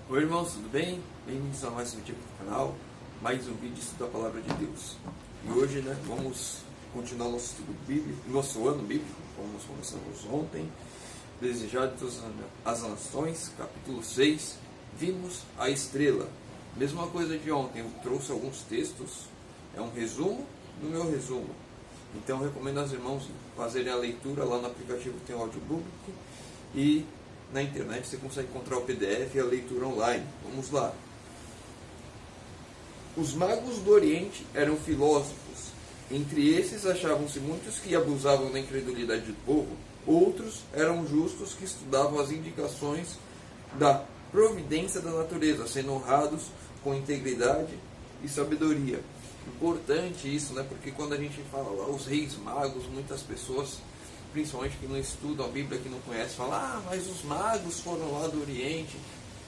Oi irmãos, tudo bem? Bem-vindos a mais um vídeo aqui no canal, mais um vídeo da Palavra de Deus. E hoje, vamos continuar nosso estudo bíblico, nosso ano bíblico, como nós começamos ontem, Desejar de todas as nações, capítulo 6, vimos a estrela. Mesma coisa de ontem, eu trouxe alguns textos, é um resumo do meu resumo. Então eu recomendo aos irmãos fazerem a leitura, lá no aplicativo tem o audiobook e na internet você consegue encontrar o PDF e a leitura online. Vamos lá. Os magos do Oriente eram filósofos. Entre esses achavam-se muitos que abusavam da incredulidade do povo. Outros eram justos que estudavam as indicações da providência da natureza, sendo honrados com integridade e sabedoria. Importante isso, porque quando a gente fala lá, os reis magos, muitas pessoas, principalmente que não estudam a Bíblia, que não conhecem, falam, mas os magos foram lá do Oriente.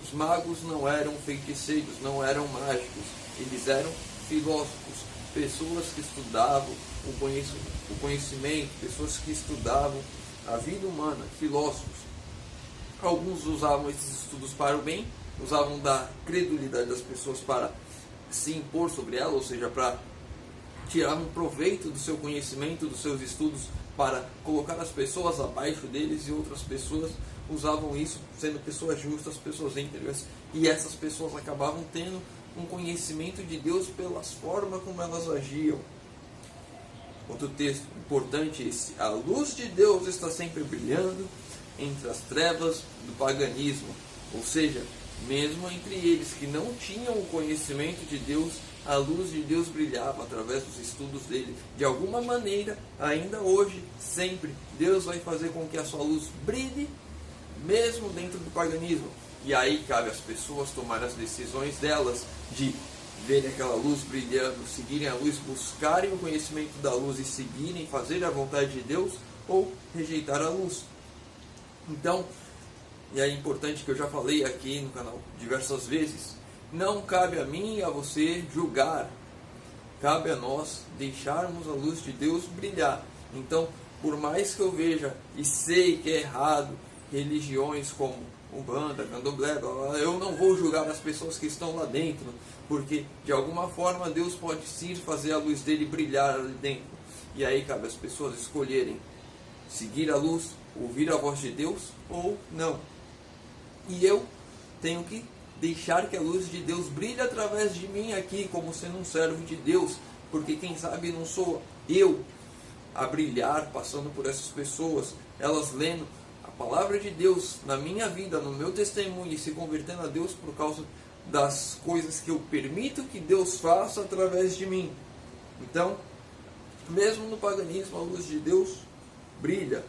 Os magos não eram feiticeiros, não eram mágicos, eles eram filósofos, pessoas que estudavam o conhecimento, pessoas que estudavam a vida humana, filósofos. Alguns usavam esses estudos para o bem, usavam da credulidade das pessoas para se impor sobre ela, ou seja, para tirar um proveito do seu conhecimento, dos seus estudos, para colocar as pessoas abaixo deles, e outras pessoas usavam isso sendo pessoas justas, pessoas íntegras, e essas pessoas acabavam tendo um conhecimento de Deus pelas formas como elas agiam. Outro texto importante é esse: a luz de Deus está sempre brilhando entre as trevas do paganismo, ou seja, mesmo entre eles que não tinham o conhecimento de Deus, a luz de Deus brilhava através dos estudos dele. De alguma maneira, ainda hoje, sempre, Deus vai fazer com que a sua luz brilhe, mesmo dentro do paganismo. E aí cabe às pessoas tomar as decisões delas, de verem aquela luz brilhando, seguirem a luz, buscarem o conhecimento da luz e seguirem, fazerem a vontade de Deus, ou rejeitar a luz. Então, e é importante, que eu já falei aqui no canal diversas vezes, não cabe a mim e a você julgar, cabe a nós deixarmos a luz de Deus brilhar. Então, por mais que eu veja e sei que é errado religiões como Umbanda, Candomblé, eu não vou julgar as pessoas que estão lá dentro, porque de alguma forma Deus pode sim fazer a luz dele brilhar ali dentro. E aí cabe às pessoas escolherem seguir a luz, ouvir a voz de Deus ou não. E eu tenho que deixar que a luz de Deus brilhe através de mim aqui, como sendo um servo de Deus, porque quem sabe não sou eu a brilhar, passando por essas pessoas, elas lendo a palavra de Deus na minha vida, no meu testemunho, e se convertendo a Deus por causa das coisas que eu permito que Deus faça através de mim. Então, mesmo no paganismo, a luz de Deus brilha.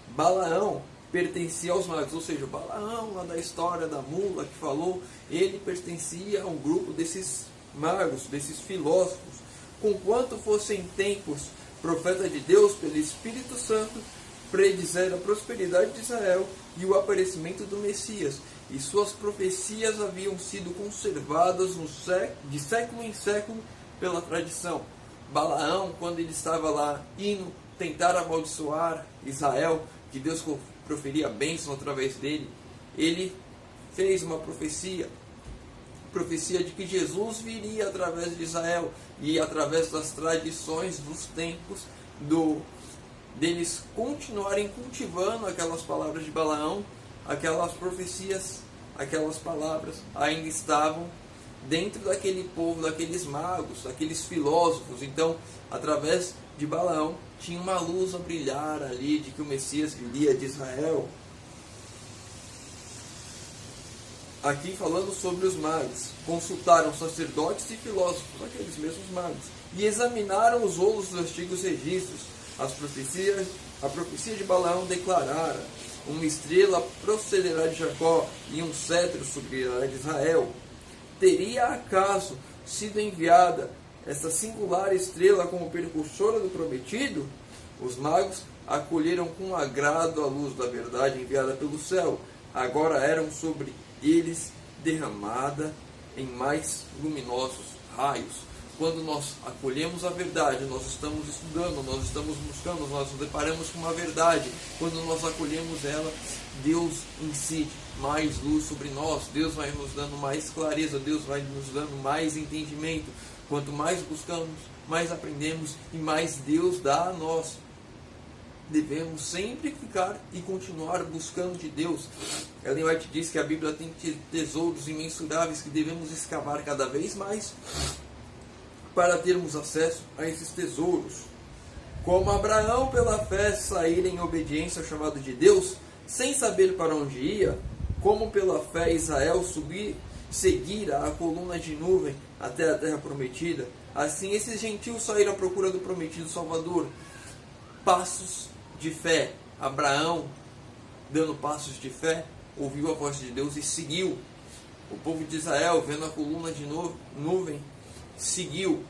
Balaão pertencia aos magos, ou seja, o Balaão, lá da história da mula que falou, ele pertencia a um grupo desses magos, desses filósofos. Conquanto fossem tempos, profeta de Deus, pelo Espírito Santo, predizeram a prosperidade de Israel e o aparecimento do Messias, e suas profecias haviam sido conservadas de século em século pela tradição. Balaão, quando ele estava lá indo tentar amaldiçoar Israel, que Deus proferia bênção através dele, ele fez uma profecia de que Jesus viria através de Israel, e através das tradições dos tempos deles continuarem cultivando aquelas palavras de Balaão, aquelas profecias, aquelas palavras ainda estavam dentro daquele povo, daqueles magos, daqueles filósofos. Então, através de Balaão, tinha uma luz a brilhar ali, de que o Messias viria de Israel. Aqui falando sobre os magos, consultaram sacerdotes e filósofos, aqueles mesmos magos, e examinaram os rolos dos antigos registros. A profecia de Balaão declarara: uma estrela procederá de Jacó, e um cetro subirá de Israel. Teria acaso sido enviada essa singular estrela como precursora do prometido? Os magos acolheram com agrado a luz da verdade enviada pelo céu. Agora eram sobre eles derramada em mais luminosos raios. Quando nós acolhemos a verdade, nós estamos estudando, nós estamos buscando, nós nos deparamos com uma verdade. Quando nós acolhemos ela, Deus incide. mais luz sobre nós, Deus vai nos dando mais clareza, Deus vai nos dando mais entendimento. Quanto mais buscamos, mais aprendemos e mais Deus dá a nós. Devemos sempre ficar e continuar buscando de Deus. Ellen White diz que a Bíblia tem tesouros imensuráveis que devemos escavar cada vez mais para termos acesso a esses tesouros. Como Abraão pela fé saíra em obediência ao chamado de Deus, sem saber para onde ia, como pela fé Israel seguira a coluna de nuvem até a terra prometida, assim esses gentios saíram à procura do prometido Salvador. Passos de fé. Abraão, dando passos de fé, ouviu a voz de Deus e seguiu. O povo de Israel, vendo a coluna de nuvem, seguiu.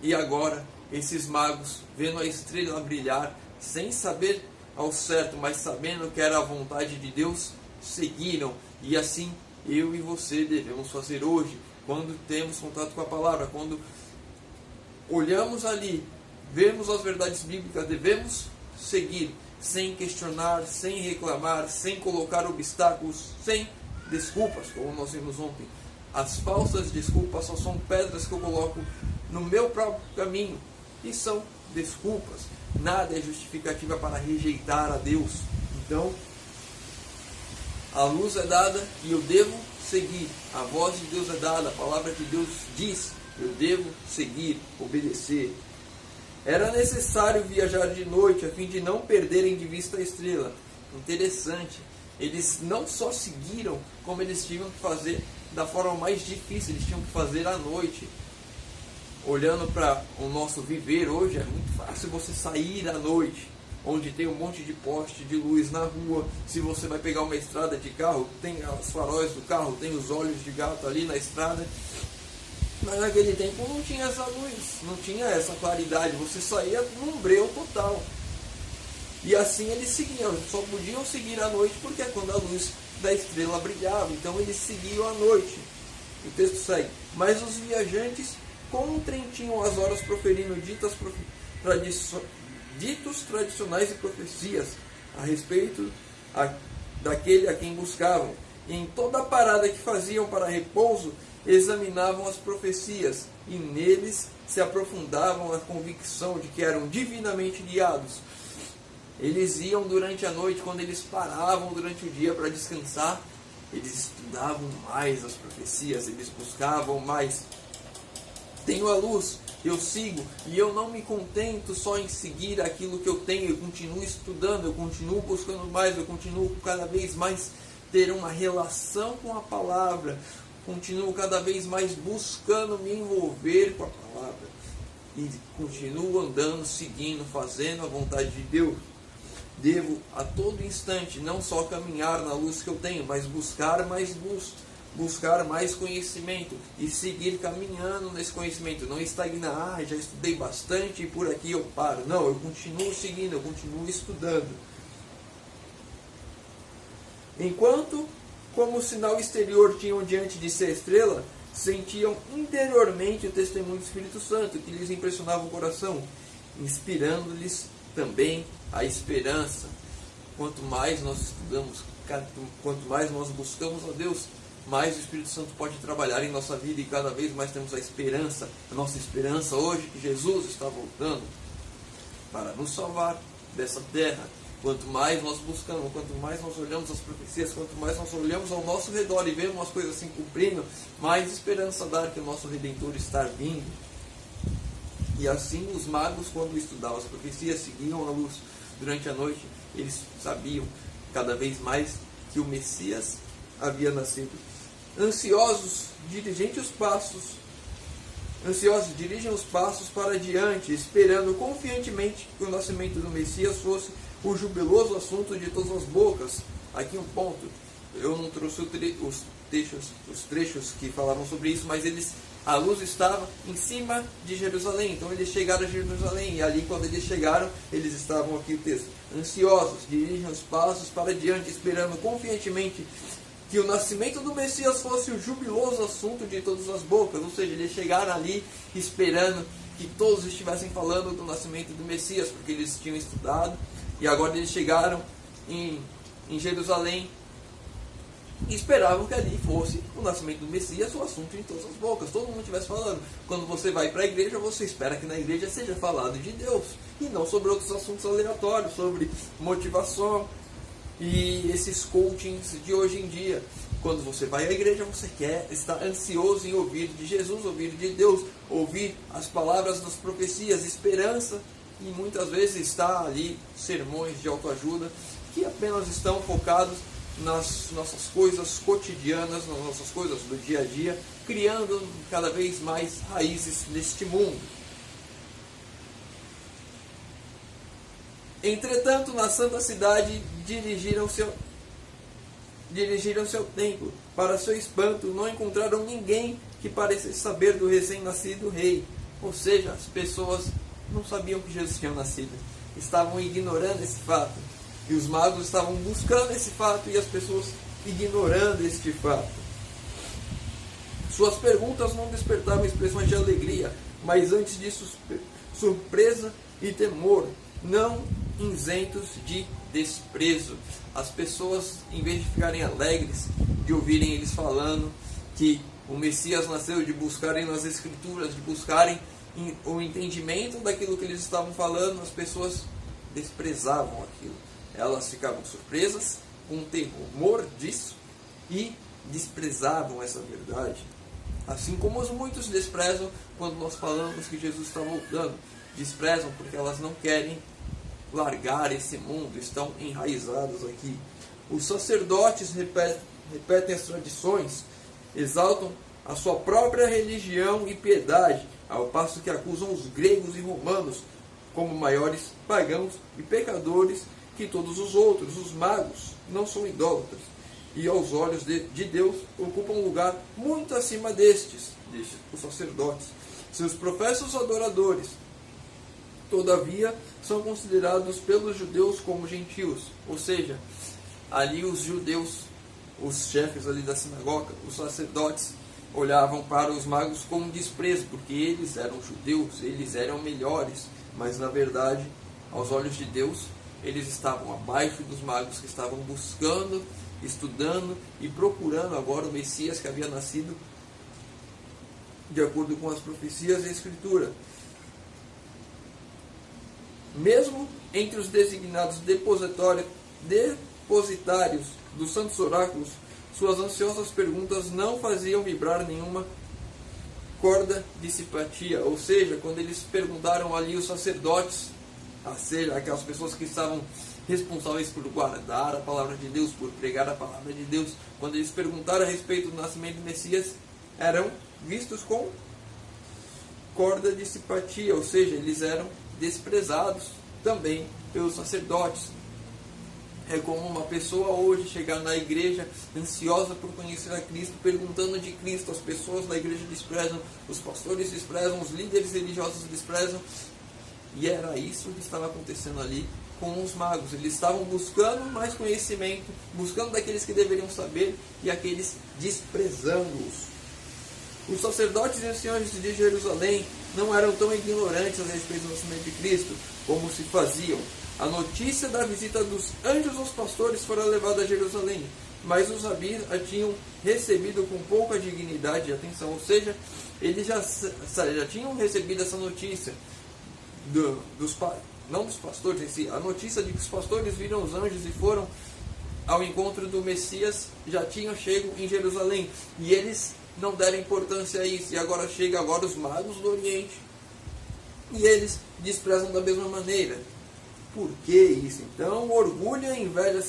E agora, esses magos, vendo a estrela brilhar, sem saber ao certo, mas sabendo que era a vontade de Deus, seguiram. E assim, eu e você devemos fazer hoje, quando temos contato com a palavra, quando olhamos ali, vemos as verdades bíblicas, devemos seguir, sem questionar, sem reclamar, sem colocar obstáculos, sem desculpas, como nós vimos ontem. As falsas desculpas só são pedras que eu coloco no meu próprio caminho, e são desculpas. Nada é justificativa para rejeitar a Deus. Então, a luz é dada e eu devo seguir. A voz de Deus é dada, a palavra de Deus diz, eu devo seguir, obedecer. Era necessário viajar de noite a fim de não perderem de vista a estrela. Interessante. Eles não só seguiram, como eles tinham que fazer da forma mais difícil. Eles tinham que fazer à noite. Olhando para o nosso viver hoje, é muito fácil você sair à noite, onde tem um monte de poste de luz na rua. Se você vai pegar uma estrada de carro, tem os faróis do carro, tem os olhos de gato ali na estrada. Mas naquele tempo não tinha essa luz, não tinha essa claridade, você saía num breu total. E assim eles seguiam, só podiam seguir à noite porque é quando a luz da estrela brilhava, então eles seguiam à noite. O texto segue: mas os viajantes tinham as horas proferindo ditos tradicionais e profecias a respeito daquele a quem buscavam. E em toda a parada que faziam para repouso, examinavam as profecias, e neles se aprofundavam a convicção de que eram divinamente guiados. Eles iam durante a noite, quando eles paravam durante o dia para descansar, eles estudavam mais as profecias, eles buscavam mais. Tenho a luz, eu sigo, e eu não me contento só em seguir aquilo que eu tenho, eu continuo estudando, eu continuo buscando mais, eu continuo cada vez mais ter uma relação com a palavra, continuo cada vez mais buscando me envolver com a palavra, e continuo andando, seguindo, fazendo a vontade de Deus. Devo a todo instante não só caminhar na luz que eu tenho, mas buscar mais luz, buscar mais conhecimento e seguir caminhando nesse conhecimento, não estagnar, já estudei bastante e por aqui eu paro. Não, eu continuo seguindo, eu continuo estudando. Enquanto, como sinal exterior, tinham diante de si a estrela, sentiam interiormente o testemunho do Espírito Santo, que lhes impressionava o coração, inspirando-lhes também a esperança. Quanto mais nós estudamos, quanto mais nós buscamos a Deus, mais o Espírito Santo pode trabalhar em nossa vida, e cada vez mais temos a esperança. A nossa esperança hoje que Jesus está voltando para nos salvar dessa terra. Quanto mais nós buscamos, quanto mais nós olhamos as profecias, quanto mais nós olhamos ao nosso redor e vemos as coisas se cumprindo, mais esperança dá que o nosso Redentor está vindo. E assim os magos, quando estudavam as profecias, seguiam a luz durante a noite, eles sabiam cada vez mais que o Messias havia nascido. Ansiosos, dirigem os passos para diante, esperando confiantemente que o nascimento do Messias fosse o jubiloso assunto de todas as bocas. Aqui um ponto, eu não trouxe os trechos que falavam sobre isso, mas a luz estava em cima de Jerusalém, então eles chegaram a Jerusalém, e ali quando eles chegaram, eles estavam, aqui o texto, ansiosos, dirigem os passos para diante, esperando confiantemente que o nascimento do Messias fosse o jubiloso assunto de todas as bocas. Ou seja, eles chegaram ali esperando que todos estivessem falando do nascimento do Messias, porque eles tinham estudado, e agora eles chegaram em Jerusalém, E esperavam que ali fosse o nascimento do Messias, o assunto em todas as bocas, todo mundo estivesse falando. Quando você vai para a igreja, você espera que na igreja seja falado de Deus, e não sobre outros assuntos aleatórios, sobre motivação e esses coachings de hoje em dia. Quando você vai à igreja, você quer estar ansioso em ouvir de Jesus, ouvir de Deus, ouvir as palavras das profecias, esperança, e muitas vezes está ali sermões de autoajuda que apenas estão focados nas nossas coisas cotidianas, nas nossas coisas do dia a dia, criando cada vez mais raízes neste mundo. Entretanto, na santa cidade dirigiram-se ao templo. Para seu espanto, não encontraram ninguém que parecesse saber do recém-nascido rei. Ou seja, as pessoas não sabiam que Jesus tinha nascido, estavam ignorando esse fato. E os magos estavam buscando esse fato e as pessoas ignorando este fato. Suas perguntas não despertavam expressões de alegria, mas antes disso surpresa e temor, não isentos de desprezo. As pessoas, em vez de ficarem alegres, de ouvirem eles falando que o Messias nasceu, de buscarem nas Escrituras, de buscarem o entendimento daquilo que eles estavam falando, as pessoas desprezavam aquilo. Elas ficavam surpresas, com temor disso, e desprezavam essa verdade. Assim como muitos desprezam quando nós falamos que Jesus está voltando. Desprezam porque elas não querem largar esse mundo, estão enraizados aqui. Os sacerdotes repetem as tradições, exaltam a sua própria religião e piedade, ao passo que acusam os gregos e romanos como maiores pagãos e pecadores que todos os outros. Os magos não são idólatras, e aos olhos de Deus ocupam um lugar muito acima destes, os sacerdotes. Seus professos adoradores, todavia, são considerados pelos judeus como gentios, ou seja, ali os judeus, os chefes ali da sinagoga, os sacerdotes, olhavam para os magos com desprezo, porque eles eram judeus, eles eram melhores, mas na verdade, aos olhos de Deus, eles estavam abaixo dos magos que estavam buscando, estudando e procurando agora o Messias que havia nascido de acordo com as profecias e a Escritura. Mesmo entre os designados depositários dos santos oráculos, suas ansiosas perguntas não faziam vibrar nenhuma corda de simpatia. Ou seja, quando eles perguntaram ali os sacerdotes, aquelas pessoas que estavam responsáveis por guardar a palavra de Deus, por pregar a palavra de Deus, quando eles perguntaram a respeito do nascimento do Messias, eram vistos com corda de simpatia, ou seja, eles eram desprezados também pelos sacerdotes. É como uma pessoa hoje chegar na igreja ansiosa por conhecer a Cristo, perguntando de Cristo. As pessoas da igreja desprezam, os pastores desprezam, os líderes religiosos desprezam. E era isso que estava acontecendo ali com os magos. Eles estavam buscando mais conhecimento, buscando daqueles que deveriam saber, e aqueles desprezando-os. Os sacerdotes e anciões de Jerusalém não eram tão ignorantes a respeito do nascimento de Cristo como se faziam. A notícia da visita dos anjos aos pastores fora levada a Jerusalém, mas os rabis a tinham recebido com pouca dignidade e atenção. Ou seja, eles já tinham recebido essa notícia, não dos pastores em si, a notícia de que os pastores viram os anjos e foram ao encontro do Messias, já tinham chego em Jerusalém, e eles não deram importância a isso, e agora chega os magos do Oriente, e eles desprezam da mesma maneira. Por que isso? Então, o orgulho e a inveja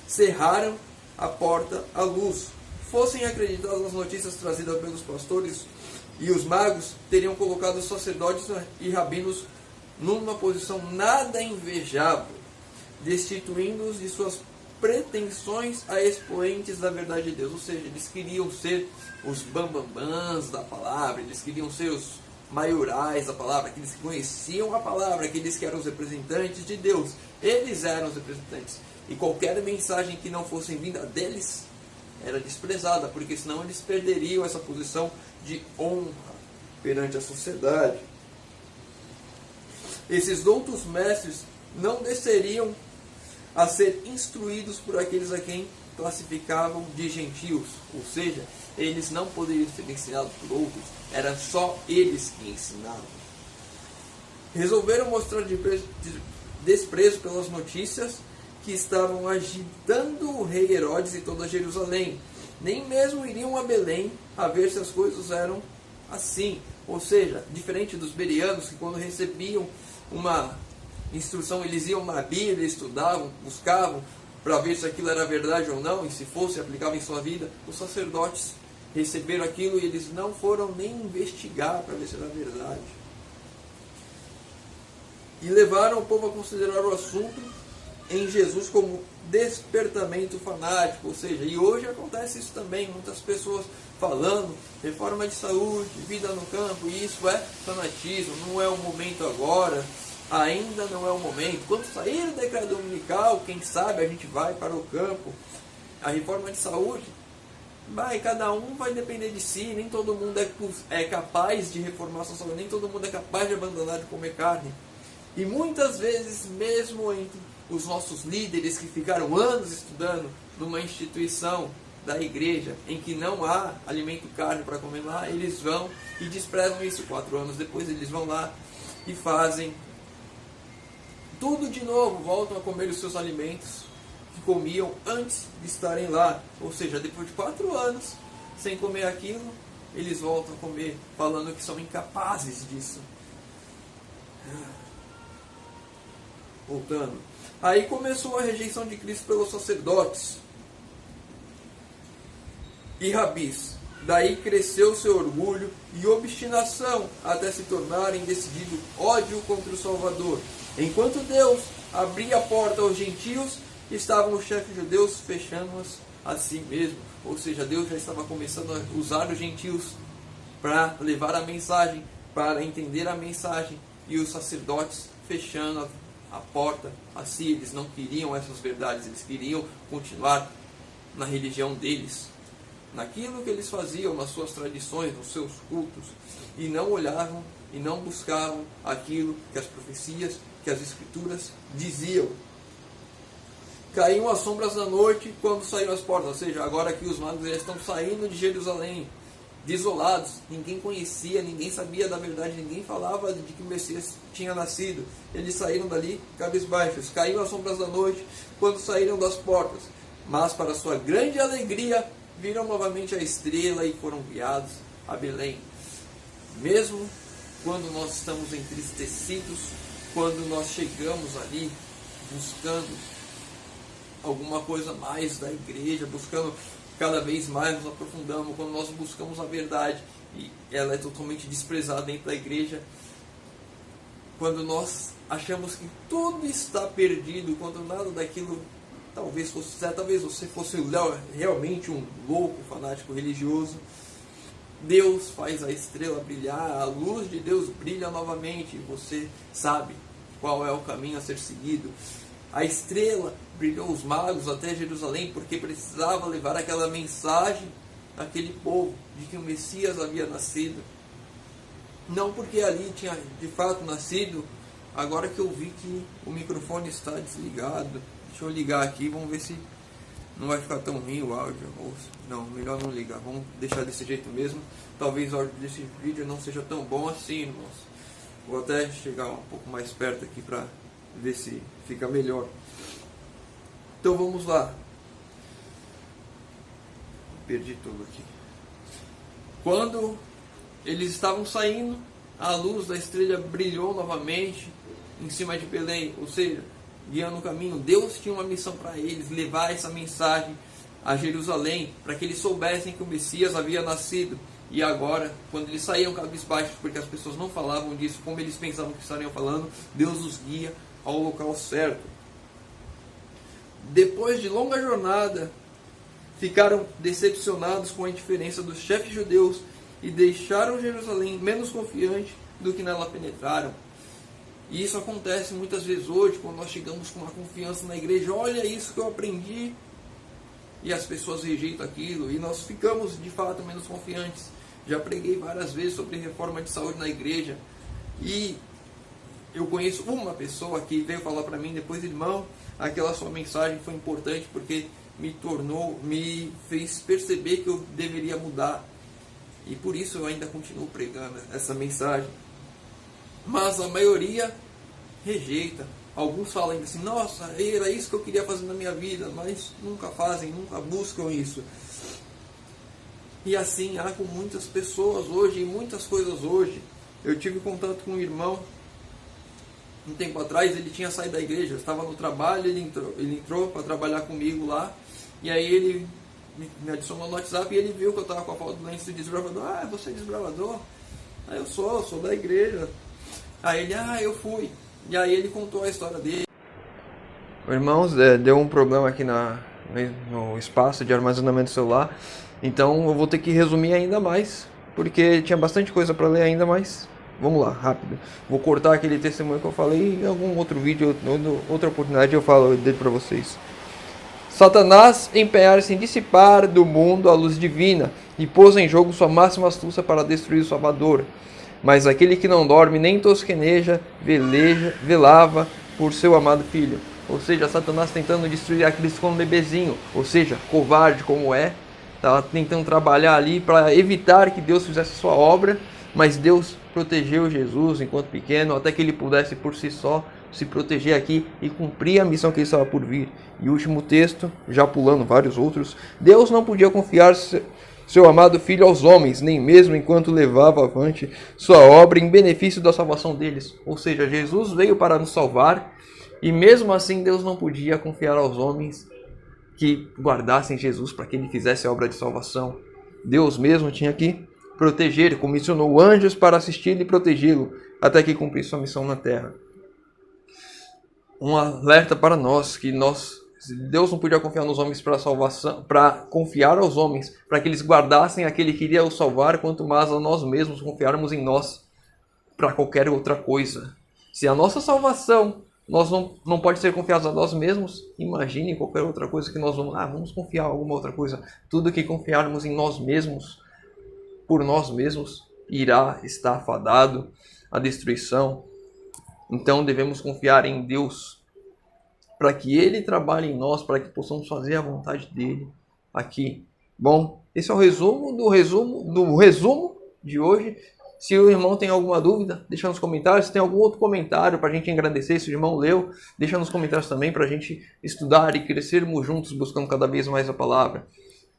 cerraram a porta à luz. Fossem acreditadas as notícias trazidas pelos pastores, e os magos teriam colocado os sacerdotes e rabinos numa posição nada invejável, destituindo-os de suas pretensões a expoentes da verdade de Deus. Ou seja, eles queriam ser os bambambãs da palavra, eles queriam ser os maiorais da palavra, aqueles que conheciam a palavra, aqueles que eram os representantes de Deus. Eles eram os representantes, e qualquer mensagem que não fosse vinda deles era desprezada, porque senão eles perderiam essa posição de honra perante a sociedade. Esses doutos mestres não desceriam a ser instruídos por aqueles a quem classificavam de gentios, ou seja, eles não poderiam ser ensinados por outros, era só eles que ensinavam. Resolveram mostrar desprezo pelas notícias que estavam agitando o rei Herodes e toda Jerusalém. Nem mesmo iriam a Belém a ver se as coisas eram assim. Ou seja, diferente dos bereanos, que quando recebiam uma instrução, eles iam na Bíblia, estudavam, buscavam para ver se aquilo era verdade ou não, e se fosse, aplicavam em sua vida. Os sacerdotes receberam aquilo e eles não foram nem investigar para ver se era verdade. E levaram o povo a considerar o assunto em Jesus como despertamento fanático, ou seja, e hoje acontece isso também, muitas pessoas falando reforma de saúde, vida no campo, e isso é fanatismo, não é o momento agora, ainda não é o momento. Quando sair o decreto dominical, quem sabe a gente vai para o campo. A reforma de saúde, cada um vai depender de si, nem todo mundo é capaz de reformar sua saúde, nem todo mundo é capaz de abandonar de comer carne. E muitas vezes, mesmo entre os nossos líderes que ficaram anos estudando numa instituição da igreja em que não há alimento carne para comer lá, eles vão e desprezam isso. 4 anos depois eles vão lá e fazem tudo de novo, voltam a comer os seus alimentos que comiam antes de estarem lá. Ou seja, depois de 4 anos sem comer aquilo, eles voltam a comer, falando que são incapazes disso. Voltando. Aí começou a rejeição de Cristo pelos sacerdotes e rabis. Daí cresceu seu orgulho e obstinação até se tornarem decidido ódio contra o Salvador. Enquanto Deus abria a porta aos gentios, estavam os chefes judeus fechando-as a si mesmo. Ou seja, Deus já estava começando a usar os gentios para levar a mensagem, para entender a mensagem, e os sacerdotes fechando a porta a si. Eles não queriam essas verdades, eles queriam continuar na religião deles, naquilo que eles faziam, nas suas tradições, nos seus cultos, e não olhavam e não buscavam aquilo que as profecias, que as escrituras diziam. Caíam as sombras da noite quando saíram as portas, ou seja, agora que os magos já estão saindo de Jerusalém, desolados, ninguém conhecia, ninguém sabia da verdade, ninguém falava de que o Messias tinha nascido. Eles saíram dali cabisbaixos. Caíram as sombras da noite quando saíram das portas, mas para sua grande alegria viram novamente a estrela e foram guiados a Belém. Mesmo quando nós estamos entristecidos, quando nós chegamos ali buscando alguma coisa mais da igreja, buscando cada vez mais, nos aprofundamos, quando nós buscamos a verdade e ela é totalmente desprezada dentro da igreja, quando nós achamos que tudo está perdido, quando nada daquilo talvez você fosse realmente um louco, fanático religioso, Deus faz a estrela brilhar, a luz de Deus brilha novamente, e você sabe qual é o caminho a ser seguido. A estrela brilhou os magos até Jerusalém porque precisava levar aquela mensagem àquele povo de que o Messias havia nascido. Não porque ali tinha de fato nascido. Agora que eu vi que o microfone está desligado, deixa eu ligar aqui, vamos ver se não vai ficar tão ruim o áudio. Ou, não, melhor não ligar, vamos deixar desse jeito mesmo. Talvez o áudio desse vídeo não seja tão bom assim, irmãos. Vou até chegar um pouco mais perto aqui para ver se fica melhor. Então vamos lá. Perdi tudo aqui. Quando eles estavam saindo, a luz da estrela brilhou novamente em cima de Belém, ou seja, guiando o caminho. Deus tinha uma missão para eles, levar essa mensagem a Jerusalém, para que eles soubessem que o Messias havia nascido. E agora, quando eles saíam cabisbaixos, porque as pessoas não falavam disso como eles pensavam que estariam falando, Deus os guia ao local certo. Depois de longa jornada, ficaram decepcionados com a indiferença dos chefes judeus e deixaram Jerusalém menos confiante do que nela penetraram. E isso acontece muitas vezes hoje, quando nós chegamos com uma confiança na igreja. Olha isso que eu aprendi, e as pessoas rejeitam aquilo, e nós ficamos de fato menos confiantes. Já preguei várias vezes sobre reforma de saúde na igreja, e eu conheço uma pessoa que veio falar para mim depois: irmão, aquela sua mensagem foi importante porque me fez perceber que eu deveria mudar. E por isso eu ainda continuo pregando essa mensagem. Mas a maioria rejeita. Alguns falam ainda assim, nossa, era isso que eu queria fazer na minha vida, mas nunca fazem, nunca buscam isso. E assim há com muitas pessoas hoje, e muitas coisas hoje. Eu tive contato com um irmão, um tempo atrás, ele tinha saído da igreja, eu estava no trabalho, ele entrou para trabalhar comigo lá, e aí ele me adicionou no WhatsApp e ele viu que eu estava com a foto do lenço de desbravador. Ah, você é desbravador? Ah, eu sou da igreja. Aí ele, eu fui. E aí ele contou a história dele. Irmãos, deu um problema aqui no espaço de armazenamento celular, então eu vou ter que resumir ainda mais, porque tinha bastante coisa para ler ainda, mas vamos lá, rápido. Vou cortar aquele testemunho que eu falei em algum outro vídeo, outra oportunidade eu falo dele para vocês. Satanás empenhar-se em dissipar do mundo a luz divina e pôs em jogo sua máxima astúcia para destruir o Salvador. Mas aquele que não dorme nem tosqueneja, velava por seu amado filho. Ou seja, Satanás tentando destruir a Cristo como bebezinho, ou seja, covarde como estava tentando trabalhar ali para evitar que Deus fizesse sua obra, mas Deus protegeu Jesus enquanto pequeno, até que ele pudesse por si só se proteger aqui e cumprir a missão que ele estava por vir. E o último texto, já pulando vários outros, Deus não podia confiar seu amado filho aos homens, nem mesmo enquanto levava avante sua obra em benefício da salvação deles. Ou seja, Jesus veio para nos salvar, e mesmo assim Deus não podia confiar aos homens que guardassem Jesus para que ele fizesse a obra de salvação. Deus mesmo tinha que proteger, comissionou anjos para assistir e protegê-lo, até que cumprisse sua missão na terra. Um alerta para nós, que Deus não podia confiar nos homens para a salvação, para confiar aos homens, para que eles guardassem aquele que iria os salvar, quanto mais a nós mesmos confiarmos em nós para qualquer outra coisa. Se a nossa salvação não pode ser confiada a nós mesmos, imagine qualquer outra coisa que nós vamos confiar em alguma outra coisa. Tudo que confiarmos em nós mesmos, por nós mesmos, irá estar fadado à destruição. Então devemos confiar em Deus, para que Ele trabalhe em nós, para que possamos fazer a vontade dEle aqui. Bom, esse é o resumo do resumo de hoje. Se o irmão tem alguma dúvida, deixa nos comentários. Se tem algum outro comentário para a gente engrandecer, se o irmão leu, deixa nos comentários também para a gente estudar e crescermos juntos, buscando cada vez mais a palavra.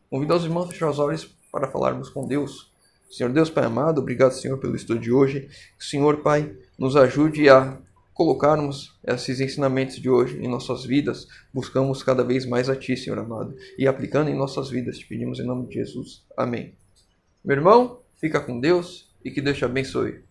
Convido os irmãos a fechar os olhos para falarmos com Deus. Senhor Deus, Pai amado, obrigado, Senhor, pelo estudo de hoje. Que o Senhor, Pai, nos ajude a colocarmos esses ensinamentos de hoje em nossas vidas. Buscamos cada vez mais a Ti, Senhor amado, e aplicando em nossas vidas. Te pedimos em nome de Jesus. Amém. Meu irmão, fica com Deus e que Deus te abençoe.